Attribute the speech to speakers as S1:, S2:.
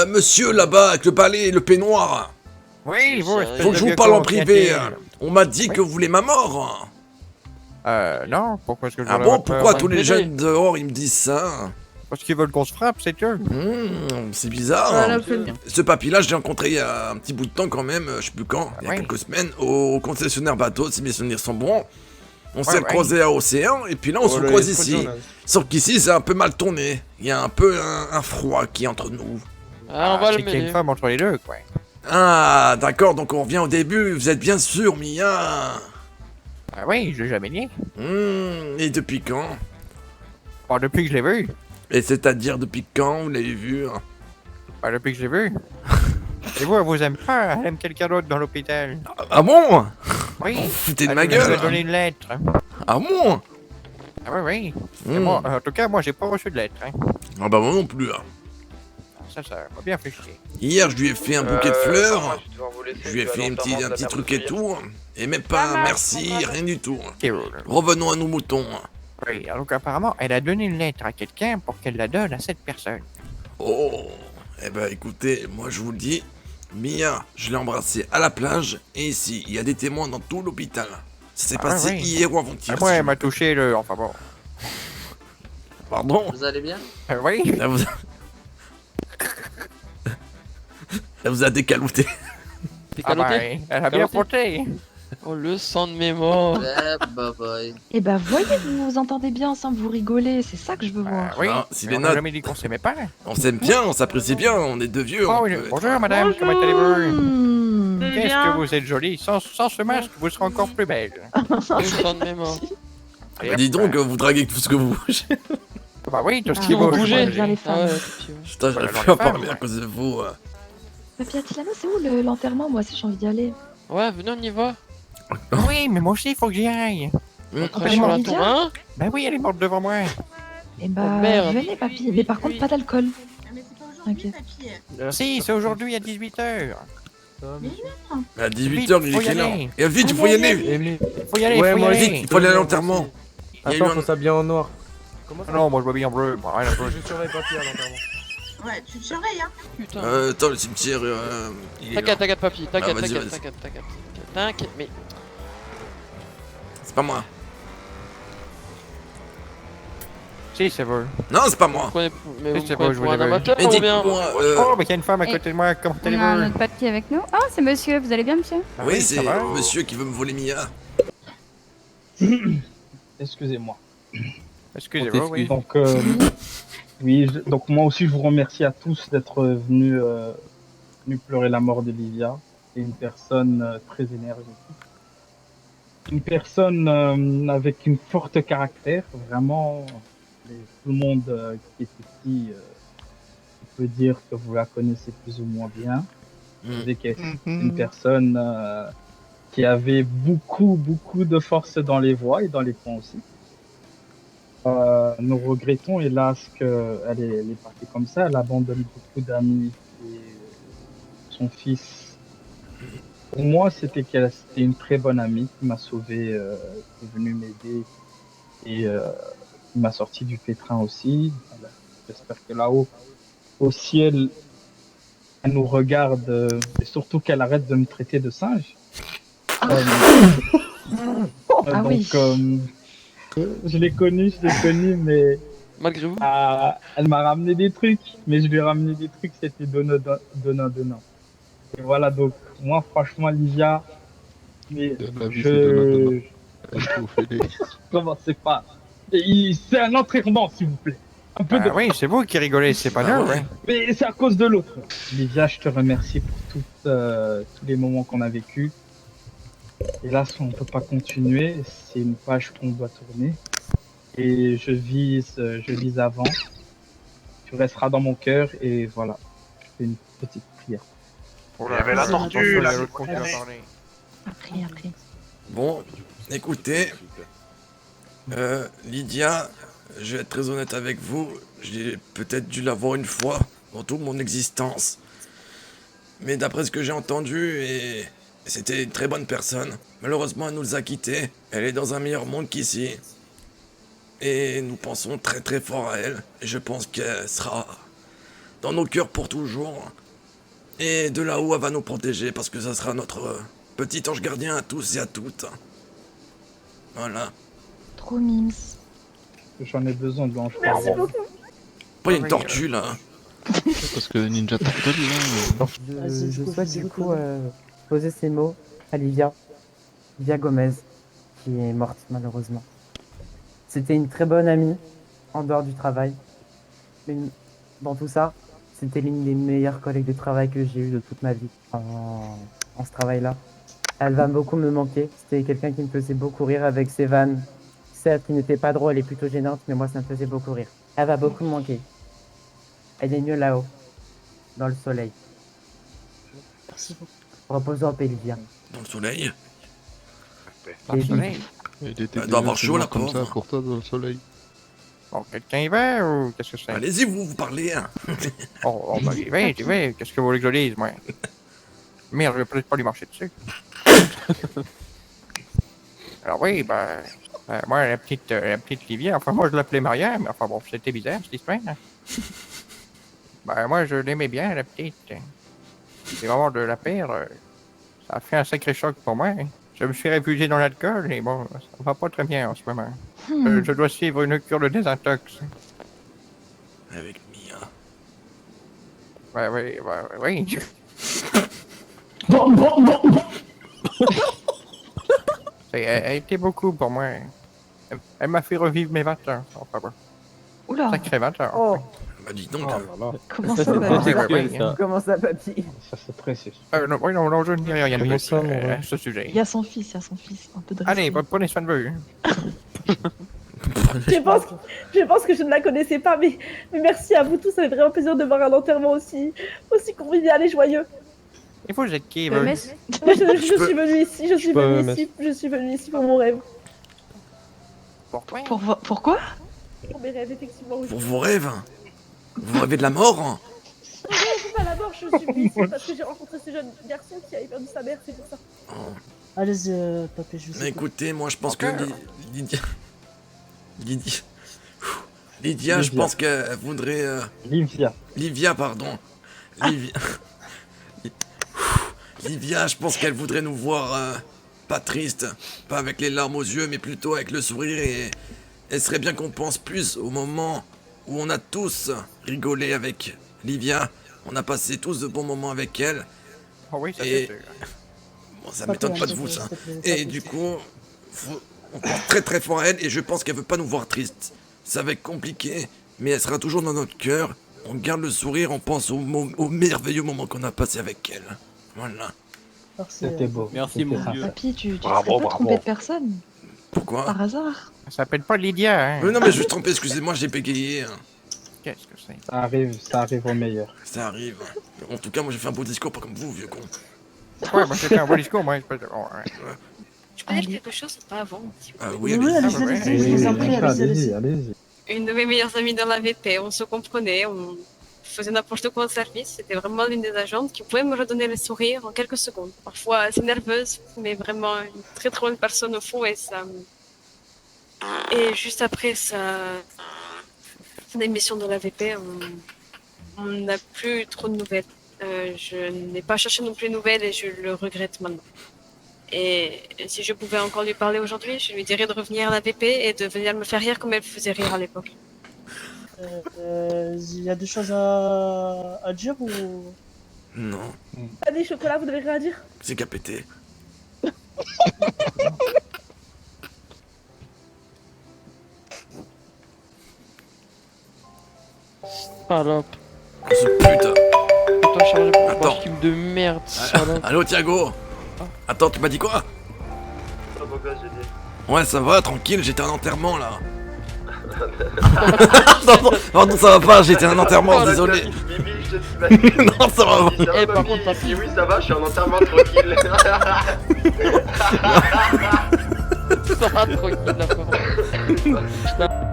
S1: Monsieur là-bas avec le balai et le peignoir.
S2: Oui, vous, espèce
S1: Faut
S2: de
S1: que je vous
S2: vieux
S1: parle en
S2: con,
S1: privé.
S2: qu'y-a-t-il?
S1: On m'a dit
S2: Oui.
S1: que vous voulez ma mort.
S2: Non, pourquoi est-ce que je
S1: Ah
S2: voudrais
S1: bon,
S2: votre
S1: pourquoi
S2: peur,
S1: tous
S2: ouais?
S1: les jeunes dehors ils me disent ça?
S2: Parce qu'ils veulent qu'on se frappe, c'est eux.
S1: C'est bizarre.
S3: Voilà, faites bien.
S1: Ce papy-là, je l'ai rencontré il y a un petit bout de temps quand même, je sais plus quand, il y a
S2: oui.
S1: quelques semaines, au concessionnaire bateau, si mes souvenirs sont bons. On s'est
S2: ouais.
S1: croisés à Océan, et puis là on se croise ici. Sauf qu'ici, c'est un peu mal tourné. Il y a un peu un froid qui est entre nous.
S4: Ah, on va
S2: c'est
S4: le
S2: qu'il y a une
S4: mêler.
S2: femme entre les deux, quoi.
S1: Ah, d'accord, donc on revient au début, vous êtes bien sûr, Mia.
S2: Ah oui, je l'ai jamais nié.
S1: Et depuis quand?
S2: Pas depuis que je l'ai vu.
S1: Et c'est-à-dire depuis quand vous l'avez vu?
S2: Pas depuis que je l'ai vu. Et vous, elle vous aime pas, elle aime quelqu'un d'autre dans l'hôpital.
S1: Ah bon?
S2: Oui.
S1: Vous foutez de
S2: Elle
S1: ma
S2: nous a
S1: gueule?
S2: donné une lettre.
S1: Ah bon?
S2: Ah oui, oui. Et moi, en tout cas, moi, j'ai pas reçu de lettre. Hein.
S1: Ah bah moi non plus. Hein.
S2: Ça m'a bien fait chier.
S1: Hier, je lui ai fait un bouquet de fleurs.
S5: moi, je vais devoir vous laisser,
S1: Je lui ai
S5: je vais
S1: fait
S5: aller
S1: un
S5: au enterrement de la
S1: petit
S5: mère
S1: truc
S5: de
S1: et
S5: Sophie.
S1: tout. Et même pas un merci, rien du tout.
S2: Ok, roule.
S1: Revenons à nos moutons.
S2: Oui, donc apparemment, elle a donné une lettre à quelqu'un pour qu'elle la donne à cette personne.
S1: Oh, eh ben écoutez, moi je vous le dis, Mia, je l'ai embrassée à la plage et ici, il y a des témoins dans tout l'hôpital. Ça s'est passé
S2: oui.
S1: hier ou avant-hier.
S2: Ah, moi,
S1: si
S2: elle
S1: je-
S2: m'a touché le... Enfin bon.
S1: Pardon?
S3: Vous allez bien?
S2: Oui.
S1: Elle vous a... Elle vous a décalouté.
S4: T'es
S2: Ah bah,
S4: caloté?
S2: elle a bien
S4: Caloté.
S2: frotté.
S4: Oh, le sang de mémoire.
S3: Ouais, bye bye.
S6: Eh ben voyez, vous vous entendez bien ensemble, vous rigolez, c'est ça que je veux voir.
S2: Oui,
S1: Ah, si
S2: mais
S1: les
S2: on a
S1: notes-
S2: jamais dit qu'on s'aimait pas.
S1: On s'aime bien, on s'apprécie bien, on est deux vieux.
S2: Oh,
S1: on
S2: oui,
S1: peut-
S2: bonjour madame, comment allez-vous?
S6: Hmm.
S2: Qu'est-ce que vous êtes jolie. Sans ce masque, vous serez encore plus belle.
S4: Le sang de mémoire.
S1: Bah, dis donc, vous draguez tout ce que vous bougez.
S2: Bah oui, tout ce
S6: Ah,
S2: qui
S4: Vous
S2: bouge.
S4: bougez?
S6: bien les femmes.
S4: Ah ouais, puis,
S1: Putain, j'arrive
S2: Voilà,
S1: plus à
S2: dans les
S1: parler à
S2: femmes,
S1: cause de vous.
S6: Papy Attilano, c'est où l'enterrement? Moi aussi j'ai envie d'y aller.
S4: ouais, venez, on y va.
S2: Oui, mais moi aussi, il faut que j'y aille.
S4: On
S6: Ah,
S4: crache sur la
S6: Lydia?
S4: tour 1.
S2: Bah oui, elle est morte devant moi.
S6: Eh ben
S4: Oh, merde.
S6: venez papy, mais par contre pas d'alcool.
S7: Mais c'est pas aujourd'hui,
S6: T'inquiète.
S7: papy.
S2: Si, c'est aujourd'hui à 18h.
S1: À 18h, il est
S2: faut y
S1: quelle heure?
S2: aller.
S1: Et vite, il faut y aller.
S8: Emily.
S2: Faut y aller,
S8: Ouais,
S2: faut y
S8: moi
S2: aller.
S1: Vite, il faut aller à l'enterrement. Il y a eu
S8: Attends,
S1: un-
S8: faut s'habiller en noir. Comment ça
S2: Non, moi je m'habille en bleu. Bah, rien à foutre.
S8: Je surveille papier à l'enterrement.
S7: Ouais, tu te surveilles, hein.
S4: Putain.
S1: Attends, le cimetière, il est là.
S4: T'inquiète, papy.
S1: Ah,
S4: T'inquiète,
S1: vas-y,
S4: t'inquiète. Mais
S1: C'est pas moi.
S2: Si, c'est vrai.
S1: Non, c'est pas moi.
S4: vous prenez, mais vous
S2: C'est
S4: me
S2: bon,
S4: prenez
S2: je
S4: pour
S2: vous
S4: un
S2: l'avais
S4: amateur
S1: Mais
S4: ou bien?
S1: dites-moi,
S2: Oh, mais il y a une femme à côté de moi. Comment
S9: On a
S2: allez-vous?
S9: notre papier avec nous. Oh, c'est monsieur, vous allez bien, monsieur?
S2: Ah
S1: oui,
S2: ça
S1: c'est
S2: va.
S1: monsieur qui veut me voler Mia.
S10: Excusez-moi.
S2: Excusez-moi, oui.
S10: Donc, oui, donc moi aussi je vous remercie à tous d'être venus pleurer la mort d'Olivia. C'est une personne très énergétique. Une personne avec une forte caractère, vraiment. Tout le monde qui est ici peut dire que vous la connaissez plus ou moins bien. Vous savez que c'est une personne qui avait beaucoup de force dans les voix et dans les points aussi. Nous regrettons hélas qu'elle est partie comme ça. Elle abandonne beaucoup d'amis et son fils. Pour moi, c'était une très bonne amie qui m'a sauvé, qui est venue m'aider et qui m'a sorti du pétrin aussi. Voilà. J'espère que là-haut, au ciel, elle nous regarde et surtout qu'elle arrête de me traiter de singe.
S6: Ah
S10: Donc,
S6: oui.
S10: je l'ai connue, mais
S4: Malgré vous?
S10: elle m'a ramené des trucs, mais je lui ai ramené des trucs, c'était donnant. Et voilà, donc, moi, franchement, Livia, mais commencez pas. C'est un entraînement, s'il vous plaît. Un peu de...
S2: Ah oui, c'est vous qui rigolez, c'est pas nous, ouais.
S10: Mais c'est à cause de l'autre. Livia, je te remercie pour tous les moments qu'on a vécus. Hélas, on ne peut pas continuer. C'est une page qu'on doit tourner. Et je vise avant. Tu resteras dans mon cœur et voilà. Je fais une petite prière.
S2: Il
S5: y avait la tortue, là,
S6: Après.
S1: Bon, écoutez, Lydia, je vais être très honnête avec vous, j'ai peut-être dû la voir une fois dans toute mon existence. Mais d'après ce que j'ai entendu, et c'était une très bonne personne. Malheureusement, elle nous a quittés. Elle est dans un meilleur monde qu'ici. Et nous pensons très fort à elle. Et je pense qu'elle sera dans nos cœurs pour toujours. Et de là-haut, elle va nous protéger parce que ça sera notre petit ange gardien à tous et à toutes. Voilà.
S6: Trop mimes.
S10: J'en ai besoin de l'ange
S3: Merci
S10: pardon.
S3: beaucoup.
S1: Pas une tortue là.
S11: Parce que Ninja Turtle, là...
S3: Je souhaite du coup poser ces mots à Livia Gomez, qui est morte malheureusement. C'était une très bonne amie, en dehors du travail. Mais dans tout ça, c'était l'une des meilleures collègues de travail que j'ai eues de toute ma vie en ce travail-là. Elle va beaucoup me manquer. C'était quelqu'un qui me faisait beaucoup rire avec ses vannes. Certes, qui n'était pas drôle et plutôt gênante, mais moi, ça me faisait beaucoup rire. Elle va beaucoup me manquer. Elle est mieux là-haut, dans le soleil.
S7: Merci beaucoup.
S3: Reposons en paix, Livia.
S1: Dans le soleil.
S2: Dans le soleil.
S11: Il était
S1: Elle doit avoir
S11: déjà
S1: chaud, la
S11: comme ça
S1: pauvre.
S11: pour toi dans le soleil.
S2: Bon, quelqu'un y va ou qu'est-ce que c'est?
S1: Allez-y, vous parlez. Hein.
S2: Oh, bah, j'y vais. Qu'est-ce que vous voulez que je dise, moi? Merde, je vais peut-être pas lui marcher dessus. Alors oui, moi, la petite Livia, enfin, moi, je l'appelais Maria, mais enfin, bon, c'était bizarre, cette histoire. Hein. Moi, je l'aimais bien, la petite. C'est vraiment de la perdre. Ça a fait un sacré choc pour moi. Je me suis réfugié dans l'alcool et bon, ça va pas très bien en ce moment. Je dois suivre une cure de désintox.
S1: Avec Mia.
S2: Oui. Elle était beaucoup pour moi. Elle m'a fait revivre mes 20 ans. Enfin bon,
S6: Oula,
S2: sacré 20 ans.
S3: Oh,
S1: Bah dis donc.
S6: comment ça
S3: c'est
S6: va
S3: pas
S2: Oui.
S3: comment ça, papy?
S10: Ça c'est précis.
S2: Non, je ne dis rien de
S8: Comment
S2: plus
S8: ça, mon gars
S2: à ce sujet.
S6: Il y a son fils, un peu de
S2: Allez,
S6: respect.
S2: prenez soin de vous.
S3: Je pense que je ne la connaissais pas, mais merci à vous tous. Ça fait vraiment plaisir de voir un enterrement aussi convivial et joyeux.
S2: Et vous êtes qui,
S9: Le
S2: vous?
S9: mess
S3: Moi, je suis venue ici, je suis venue ici pour mon rêve.
S2: Pourquoi?
S6: Pourquoi?
S3: Pour mes rêves, effectivement. Oui.
S1: Pour vos rêves. Vous rêvez de la mort.
S3: Non, c'est pas la mort, je suis venue ici parce que j'ai rencontré ce jeune garçon qui avait perdu sa mère, c'est pour ça.
S7: Allez-y, papé, je vous
S1: Mais
S7: écoute.
S1: écoutez, moi je pense que Lydia, je pense qu'elle voudrait...
S10: Livia.
S1: Livia, pardon. Livia, je pense qu'elle voudrait nous voir pas triste, pas avec les larmes aux yeux, mais plutôt avec le sourire et elle serait bien qu'on pense plus au moment où on a tous rigolé avec Livia. On a passé tous de bons moments avec elle.
S2: Oh oui, ça
S1: Et-
S2: c'est sûr.
S1: Bon, ça m'étonne pas de vous, ça. Et du coup, on pense très très fort à elle et je pense qu'elle veut pas nous voir tristes. Ça va être compliqué, mais elle sera toujours dans notre cœur. On garde le sourire, on pense au merveilleux moment qu'on a passé avec elle. Voilà.
S10: C'était beau.
S8: Merci, mon
S10: C'était
S8: vieux.
S10: sympa.
S6: Papy, tu te
S5: Bravo,
S6: serais pas
S5: bravo.
S6: trompé de personne,
S1: Pourquoi
S6: par hasard?
S2: Ça s'appelle pas Lydia, hein?
S1: Non, mais je suis trompé, excusez-moi, j'ai bégayé. Hein.
S2: Qu'est-ce que c'est?
S10: Ça arrive au meilleur.
S1: Ça arrive. En tout cas, moi j'ai fait un beau discours, pas comme vous, vieux con.
S2: Ouais, moi j'ai fait un beau discours, moi. Bon, ouais.
S12: Je peux dire quelque chose ou pas avant?
S1: Ah oui,
S7: Oui,
S1: allez-y.
S7: allez-y,
S2: Ah,
S7: allez-y, je vous en prie, allez-y,
S10: Allez-y,
S7: allez-y.
S10: allez-y.
S12: Une de mes meilleures amies dans la VP, on se comprenait, on faisait n'importe quoi au service. C'était vraiment l'une des agentes qui pouvait me redonner le sourire en quelques secondes. Parfois assez nerveuse, mais vraiment une très très bonne personne au fond et ça. Et juste après son émission de la VP, on n'a plus trop de nouvelles. Je n'ai pas cherché non plus de nouvelles et je le regrette maintenant. Et si je pouvais encore lui parler aujourd'hui, je lui dirais de revenir à la VP et de venir me faire rire comme elle me faisait rire à l'époque.
S7: Il y a des choses à dire ou...
S1: Non,
S3: Allez, chocolat, vous n'avez rien à dire?
S1: c'est qu'à péter.
S4: Salope.
S1: Oh, ce putain.
S4: Putain, chargé pour un
S1: Attends.
S4: costume de merde, salope.
S1: Allô, Thiago. Attends, tu m'as dit quoi? Ouais, ça va, tranquille, j'étais à un enterrement là. Pardon, ça va pas, j'étais à un enterrement, désolé. Non, ça va pas.
S4: Eh, par contre, t'as
S5: Oui, ça va, je suis en enterrement tranquille.
S4: ça va tranquille, la pauvre. Putain.